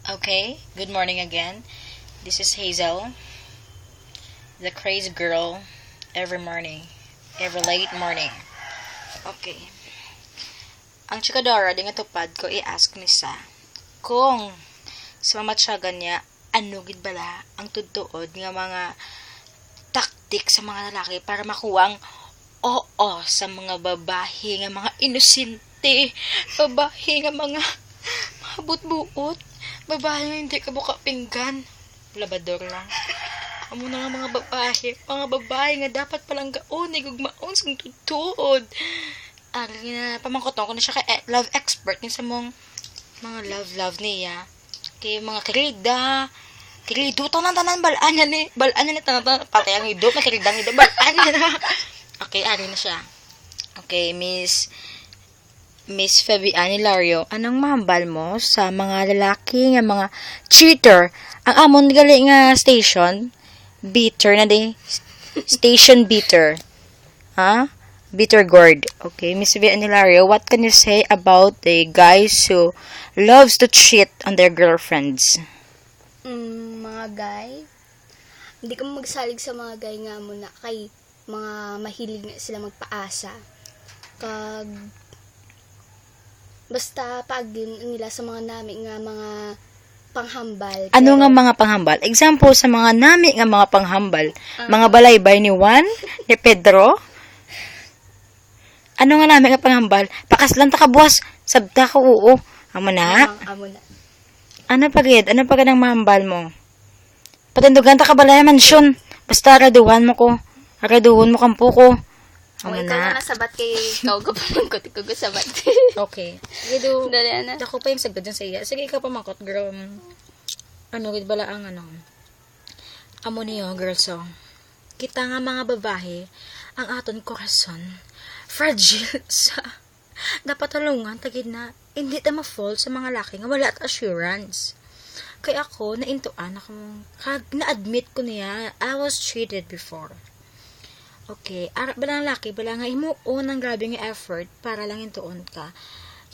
Okay, good morning again. This is Hazel, the crazy girl, every morning, every late morning. Okay. Ang chikadora di nga tupad ko i-ask ni sa kung sa mamatsagan niya ano gid bala ang tudtuod nga mga taktik sa mga lalaki para makuha ang oo sa mga babae nga mga inosente, babae nga mga butbuot, babae nga hindi ka buka pinggan, labador lang. Amo na nga mga babae nga dapat palang gaon, igugmaon sang tutod. Ari na, pamangkoton ko na siya kay love expert ni sa mong mga love niya. Kay mga kirido, tanan balaan niya ni tanan, pati ang hido, makiridang hido, balaan niya na. Okay, ari na siya. Okay, Miss Fabian Hilario, anong mahambal mo sa mga lalaki nga mga cheater? Ang amon gali nga station, beater na di. Station beater. Ha? Bitter gourd. Okay, Miss Fabian Hilario, what can you say about the guys who loves to cheat on their girlfriends? Mga guy, hindi ko magsalig sa mga guy nga muna kay mga mahilig na sila magpaasa. Kag basta pag nila sa mga nami nga mga panghambal. Ano nga mga panghambal? Example sa mga nami nga mga panghambal. Mga balaybay ni Juan, ni Pedro. Ano nga nami nga panghambal? Pakaslan ta ka buwas, sabta ka oo. Amo na. Amo na. Ano pagid? Ano pagid ang mahambal mo? Patindugan ta ka balay mansyon. Basta raduhan mo ko. Raduhon mo kampo ko. Amo na. Ikaw na sabat kay ikaw ka pamangkot. Ikaw ka sabat. Okay. Gido. Dali na. Dako pa yung sagad dyan sa iya. Sige, ikaw pamangkot, girl. Ano, gid bala ang ano. Amo niyo, girl, so. Kita nga mga babae, ang aton korason, fragile sa dapat tulungan, tagid na, hindi ta ma-fall sa mga laki nga wala at assurance. Kaya ako, naintuan ako, na-admit ko niya, I was cheated before. Okay, balang laki, balang nga imuon ang grabe nga effort para lang intuon ka.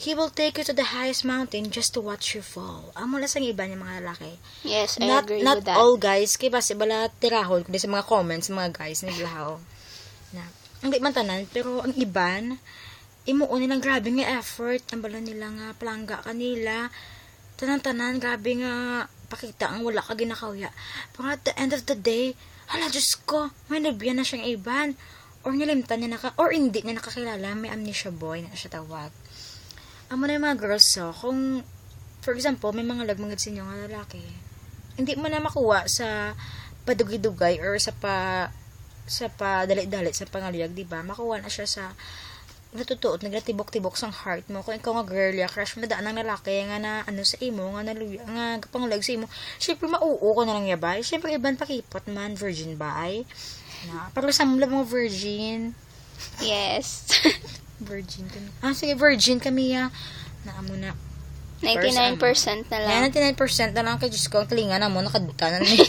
He will take you to the highest mountain just to watch you fall. Amo na sang iba niya mga lalaki. Yes, I agree Not with that. all guys, kay base bala tirahol kundi sa mga comments mga guys ni Blahaw. Na, hindi man tanan, pero ang iban, imuon nilang grabe nga effort, ang bala nila nga palangga kanila. Tanan-tanan, grabe nga pakita ang wala ka ginakawya. Pero at the end of the day, hala, Diyos ko, may nabiyan na siyang iban. Or nilimtan niya or hindi niya nakakilala, may amnesia boy na siya tawag. Amo na yung mga girls, so, kung, for example, may mga lagmangad sa inyo nga lalaki, hindi mo na makuha sa padugay-dugay or sa dalit-dalit sa pangaliyag, diba? Makuha na siya sa natutuot, naglatibok-tibok sang heart mo. Kung ikaw nga girl, crush mo na daan ng lalaki nga na ano sa imo, nga naluya, nga pangulag sa imo, syempre mauo ko na lang yabay. Syempre iban pakipot man, virgin ba? Na, pero sa mga virgin. Yes. Virgin kami. Sige, virgin kami ya. Naamo na. 99% na lang. 99% na lang kay Diyos ko. Ang talinga na mo, nakaduta na ni.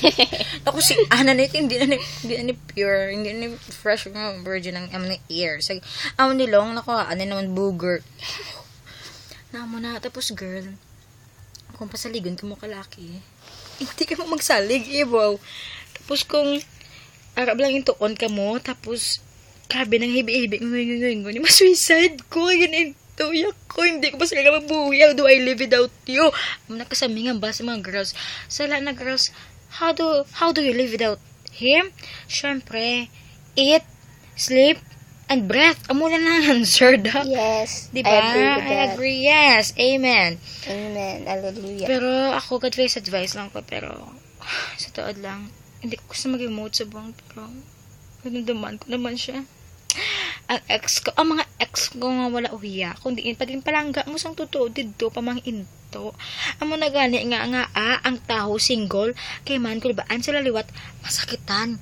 Ako si Ana na ito, hindi na pure, hindi na fresh nga virgin ang aming ear. Sige, amo nilong, ano naman booger. Naamo na. Tapos girl, kung pasaligon ka mo kalaki, hindi ka mo magsalig, wow. Tapos kung arab lang yung tuon ka mo, tapos grabe nang hibi-hibi ng ma-suicide ko, ganito, yak ko, hindi ko pa sila mabuhay, how do I live without you? Nakasamingan ba sa mga girls? Sa lahat na girls, how do you live without him? Syempre, eat, sleep, and breath. Amo na lang answer da. Yes, diba? I agree, yes, amen. Amen, hallelujah. Pero ako, advice lang ko, pero sa taod lang, hindi ko gusto mag-emote sa buong, pero naman ko naman siya. Ang mga ex ko nga wala uhiya, kundi paging palangga mo sang totoo dito pamang into. Amo na gani nga ang tao single kay man kulbaan sila liwat masakitan.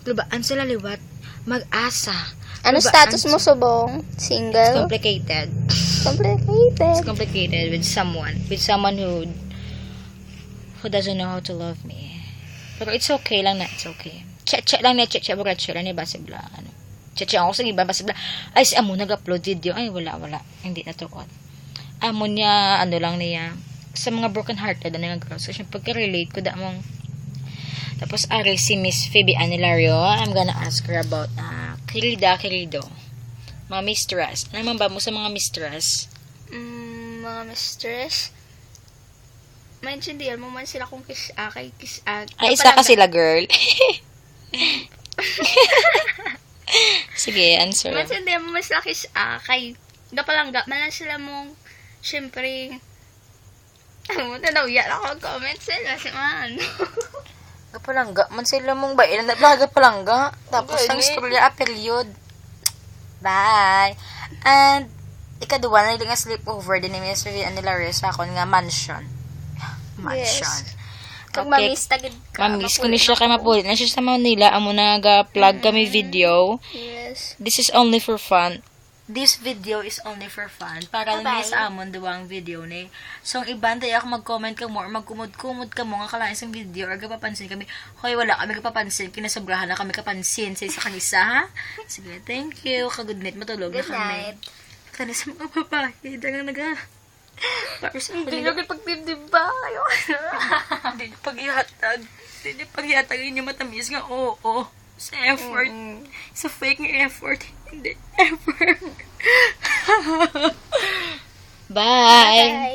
Kulbaan sila liwat mag-asa. Ano status mo subong? It's Single? complicated. Complicated. It's complicated with someone who doesn't know how to love me. Pero it's okay lang na, it's okay. Check lang na, check borracho lang ni basibla ano. Check ako sa iba basibla. Ay si amo nag-upload video. Ay wala. Hindi na tuot. Amo niya ano lang niya sa mga broken hearted na nga girls. So, syempre, pagka-relate ko da mong. Tapos, ari si Miss Phoebe Anilario. I'm gonna ask her about, querido. Mga mistress. Ano naman ba mo sa mga mistress? Mga mistress. Maintindihan mo man sila kung kay kiss-a. Ay, isa ka sila, girl. Sige, answer. Maintindihan mo man sila kiss-a. Kay gapalangga man lang sila mong, syempre, nanawya ako comment sila si man. Gapalangga man sila mong ba? Ilan na ba gapalangga? Tapos, ang istorya, period. Bye. And, ikaduwa na nga sleepover din ni Miss Vivian Anilario sa akon nga mansion. Yes. Kung mamiss tagid ka. Mamiss ko ni siya kay mapulit na siya sa Manila. Amo na ga-plug kami video. Yes. This is only for fun. This video is only for fun. Para Bye-bye. lang sa amon duwang video ni. So, ang iban tayo ako mag-comment ka mo or magkumod-kumod ka mo nga kalain sa video or kapapansin kami. Hoy, wala kami kapapansin. Kinasobrahan na kami kapansin sa isa kanisa, ha? Sige, thank you. Ka-good night. Matulog na Good kami. night. Kana sa mga babae. Dagang naga. Para sa Hindi nyo pagdibdib ba? Hindi niyo pag-ihatag. Hindi niyo pag-ihatag. Hindi niyo matamis nga. Oo. Sa effort. Sa fake nga effort. Hindi. Effort. Bye.